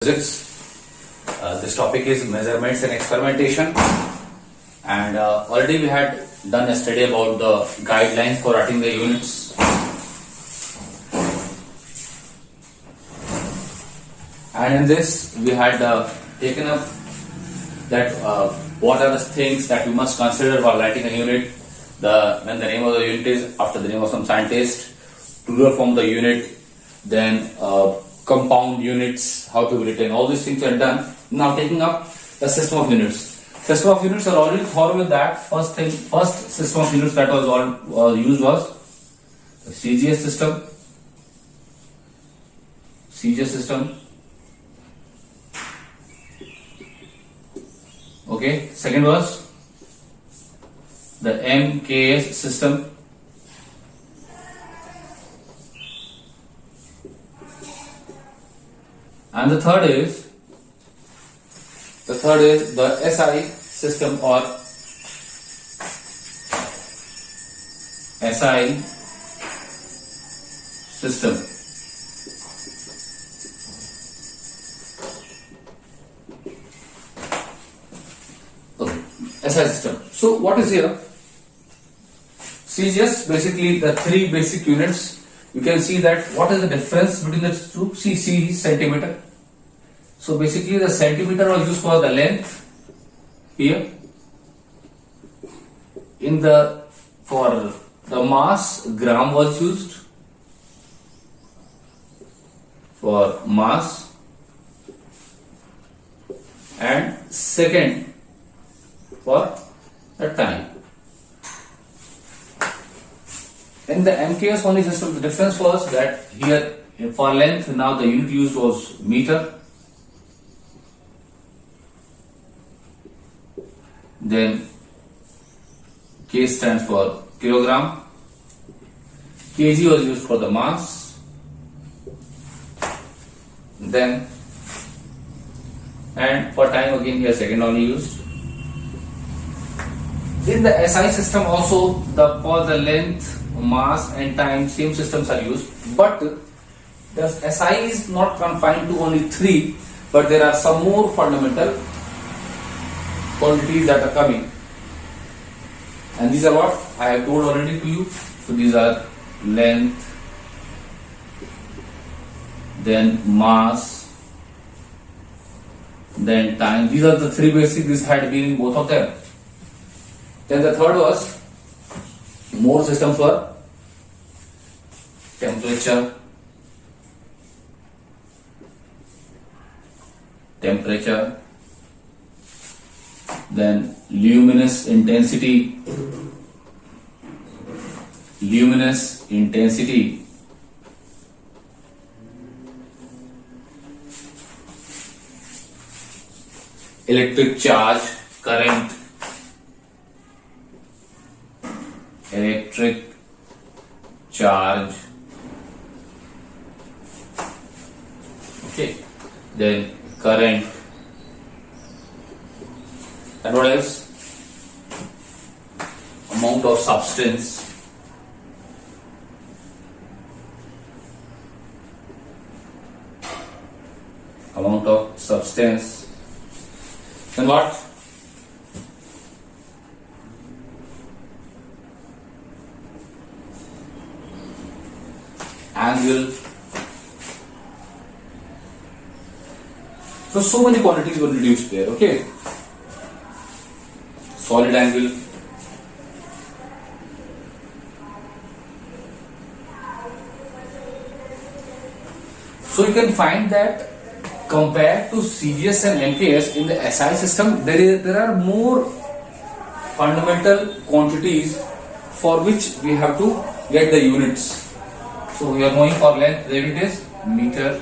physics. This topic is measurements and experimentation, and already we had done a study about the guidelines for writing the units. And in this we had taken up that what are the things that we must consider while writing a unit. When the name of the unit is after the name of some scientist, plural form of the unit, then compound units, how to be written, all these things are done. Now taking up the system of units. System of units are already thought with that. First system of units that was used was the CGS system. Okay. Second was the MKS system. And the third is the SI system or SI system. Okay, SI system. So what is here? CGS, basically the three basic units. You can see that what is the difference between the two. C is centimeter. So basically the centimeter was used for the length here. For the mass, gram was used for mass, and second for the time. In the MKS only system, the difference was that here for length, now the unit used was meter. Then K stands for kilogram. Kg was used for the mass. Then and for time again here second only used. In the SI system also for the length, mass and time same systems are used, but the SI is not confined to only three, but there are some more fundamental quantities that are coming, and these are what I have told already to you. So these are length, then mass, then time. These are the three basic. This had been in both of them. Then the third was more systems were temperature, then luminous intensity, electric charge, current, electric charge, okay, then current, and what else? Amount of substance, then what? Angle. So many quantities were reduced there. Okay. Solid angle, so you can find that compared to CGS and MKS in the SI system, there are more fundamental quantities for which we have to get the units. So we are going for length, there it is meter,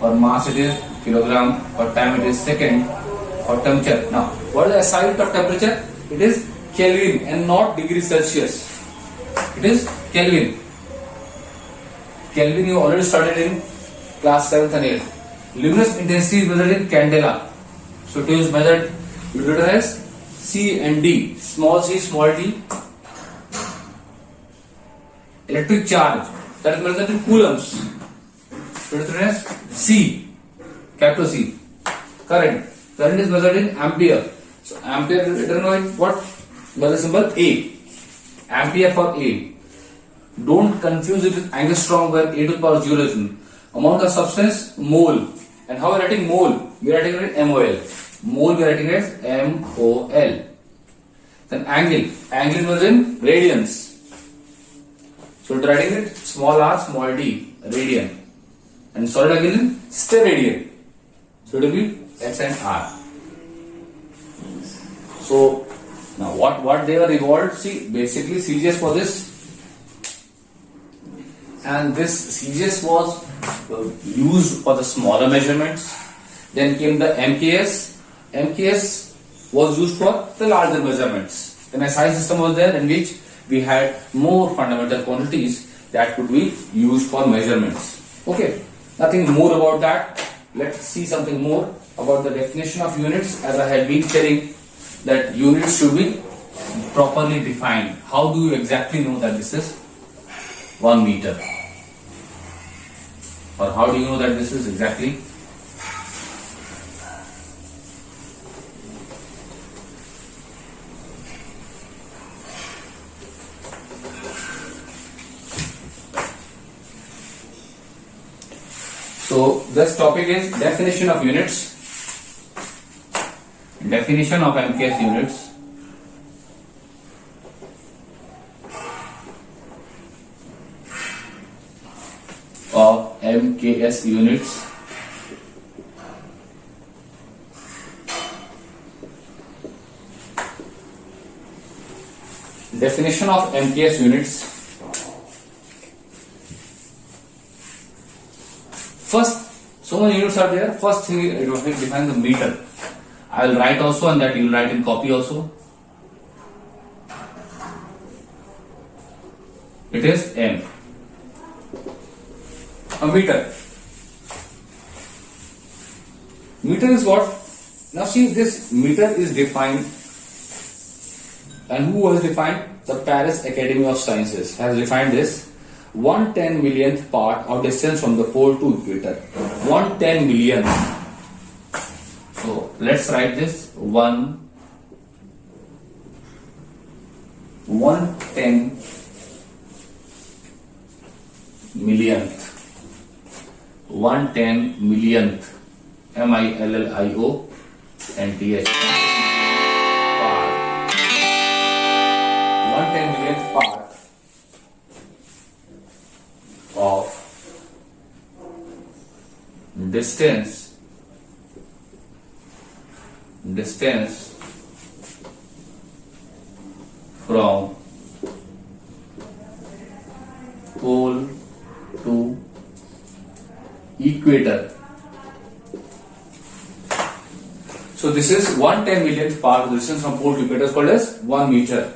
for mass it is kilogram, for time it is second, for temperature. Now what is the SI unit of temperature? It is Kelvin and not degree Celsius. It is Kelvin. Kelvin you already studied in class 7th and 8th. Luminous intensity is measured in candela. So it is measured written as C and D, small c, small d. Electric charge, that is measured in coulombs. So it is written as C. capital C. Current. Current is measured in ampere. So ampere is written by what? By the symbol A. Ampere for A. Don't confuse it with angstrom where A to the power 0 is in. Amount of substance, mole. And how we are writing mole? We are writing it MOL. Mole we are writing as MOL. Then angle. Angle was in radians. So we are writing it small r, small d, radian. And solid again in steradian. So it will be S and R. So now what they were evolved, see basically CGS for this, and this CGS was used for the smaller measurements. Then came the MKS. MKS was used for the larger measurements. Then SI system was there in which we had more fundamental quantities that could be used for measurements. Okay, nothing more about that. Let's see something more about the definition of units. As I had been telling that units should be properly defined. How do you exactly know that this is 1 meter? Or how do you know that this is exactly So this topic is definition of units, definition of MKS units, of MKS units, definition of MKS units. First, so many units are there. First thing, it will define the meter. I will write also, and that you will write in copy also. It is M. A meter. Meter is what? Now see, this meter is defined, and who has defined? The Paris Academy of Sciences has defined this. 1/10 millionth part of distance from the pole to equator. 1/10 millionth. So let's write this 1/10 millionth. 1/10 millionth. MILLIONTH. Part. 1/10 millionth part of distance from pole to equator. So this is 1/10 millionth part of the distance from pole to equator is called as 1 meter.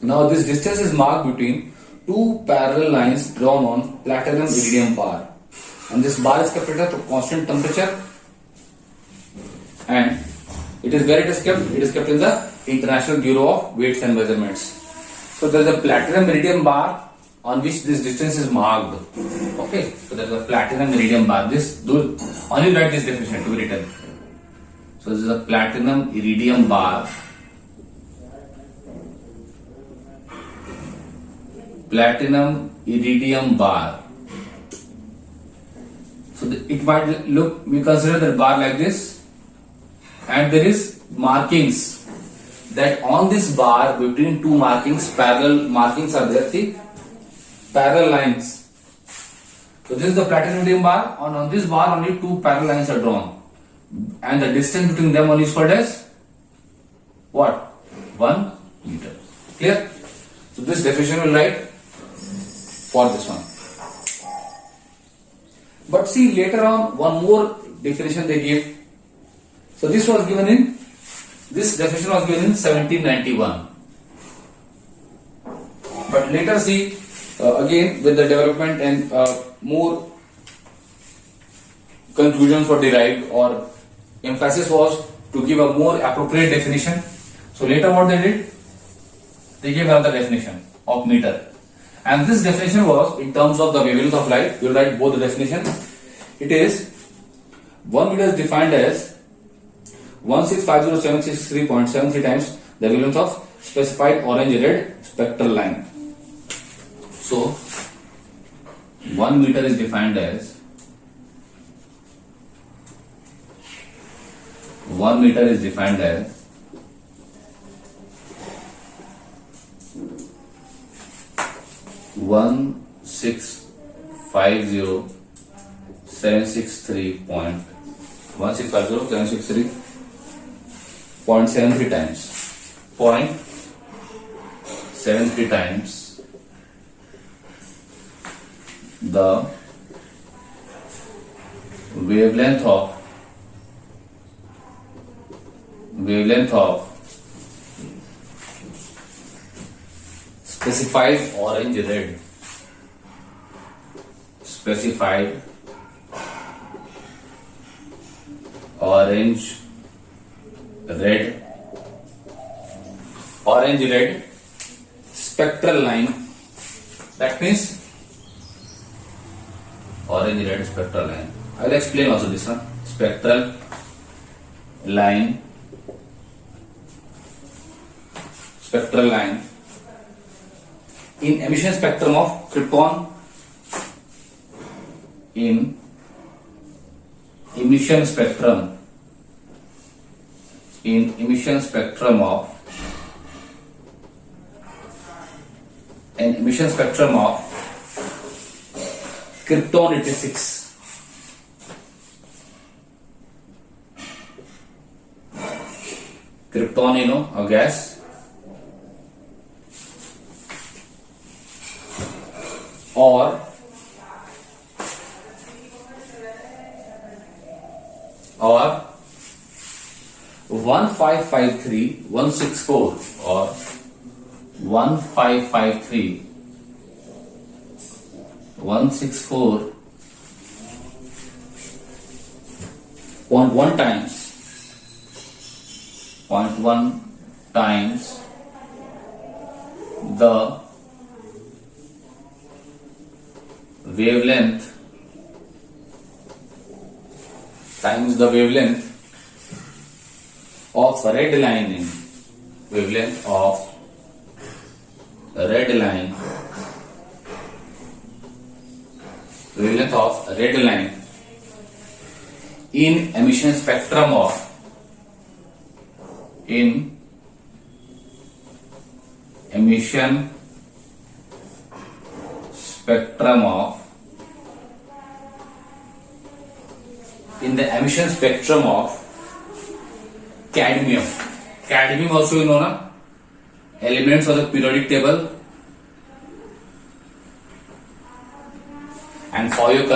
Now this distance is marked between two parallel lines drawn on platinum iridium bar, and this bar is kept at a constant temperature, and it is where it is kept? It is kept in the International Bureau of Weights and Measurements. So there is a platinum iridium bar on which this distance is marked. Okay, so there is a platinum iridium bar. Only write this definition to be written. So this is a platinum iridium bar. Platinum iridium bar. So it might look, we consider the bar like this, and there is markings that on this bar between two markings, parallel markings are there. See, parallel lines. So this is the platinum iridium bar. On this bar only two parallel lines are drawn, and the distance between them only is called as what? 1 meter. Clear? So this definition will write for this one. But see, later on one more definition they gave. So this definition was given in 1791. But later see, again with the development and more conclusions were derived, or emphasis was to give a more appropriate definition. So later what they did? They gave another definition of meter. And this definition was in terms of the wavelength of light. You will write both the definitions. It is 1 meter is defined as 1650763.73 times the wavelength of specified orange red spectral line. So 1 meter is defined as 1 meter is defined as 1650763.73 times 0.73 times the wavelength of specified orange red spectral line. That means orange red spectral line. I will explain also this one. Spectral line in emission spectrum of krypton, in emission spectrum of krypton 86. Krypton, a gas, or 1553164 or 1553164.1 times the wavelength of red line in emission spectrum of cadmium. Cadmium also elements of the periodic table, and for your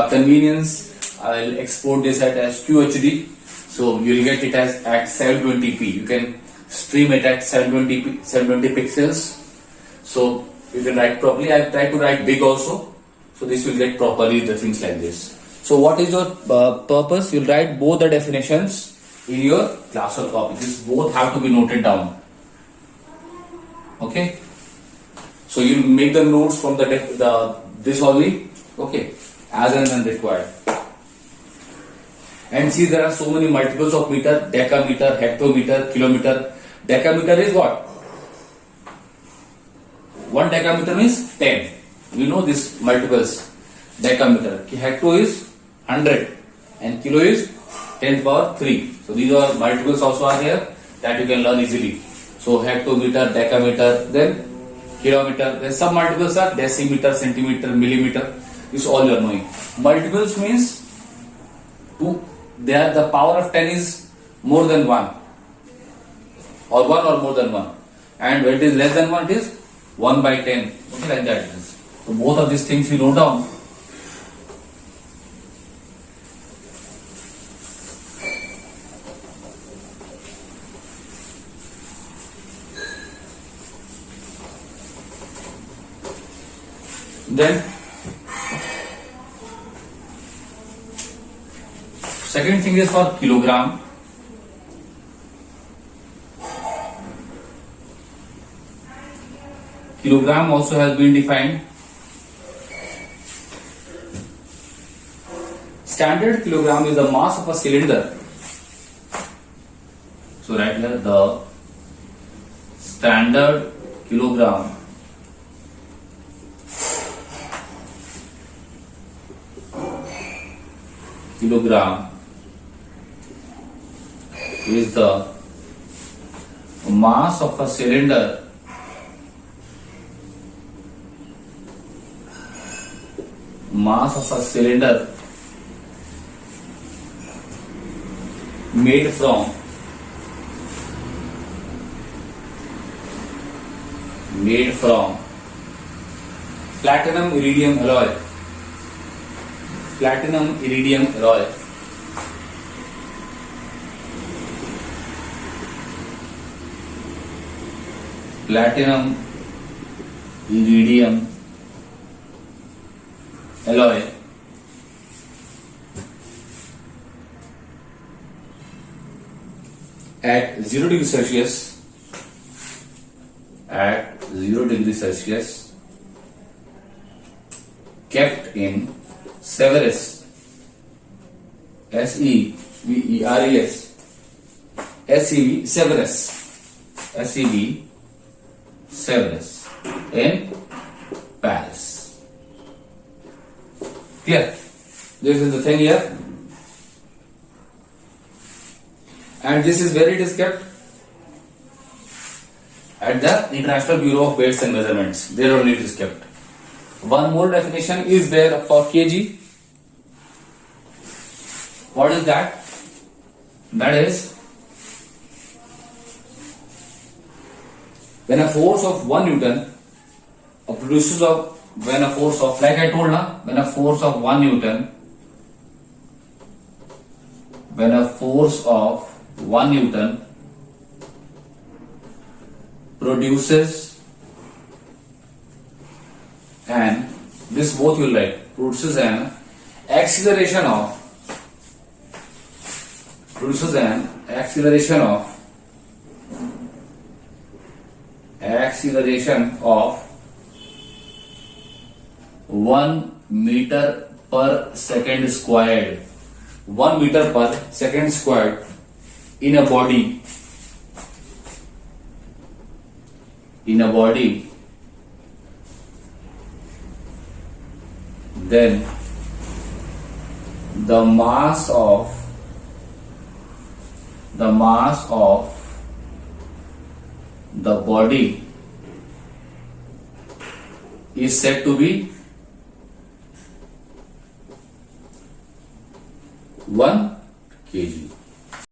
convenience I will export this as QHD, so you will get it as at 720p. You can stream it at 720 pixels, so you can write properly. I try to write big also, so this will get properly the things like this. So what is your purpose? You'll write both the definitions in your class or copy. This both have to be noted down. Okay. So you make the notes from this only. Okay, as and when required. And see, there are so many multiples of meter: decameter, hectometer, kilometer. Decameter is what? 1 decameter means 10. We know this multiples. Decameter. Hecto is 100 and kilo is 10 power 3. So these are multiples also are here that you can learn easily. So hectometer, decameter, then kilometer. Then some multiples are decimeter, centimeter, millimeter. This all you are knowing. Multiples means the power of 10 is more than 1 or 1 or more than 1, and when it is less than 1 it is 1 by 10. Okay, like that it is. So both of these things you note down. Then second thing is for kilogram. Kilogram also has been defined. standard kilogram is the mass of a cylinder. So write here the standard kilogram is the mass of a cylinder made from platinum iridium alloy. Platinum iridium alloy. Platinum iridium alloy at 0 degree Celsius, kept in Severus, Severus, Severus in Paris. Clear? This is the thing here, and this is where it is kept, at the International Bureau of Weights and Measurements. There only it is kept. One more definition is there for kg. What is that? That is, when a force of 1 Newton produces when a force of 1 Newton, produces, and this both you like, produces an acceleration of 1 meter per second squared. 1 meter per second squared in a body. Then the mass of the body is said to be 1 kg.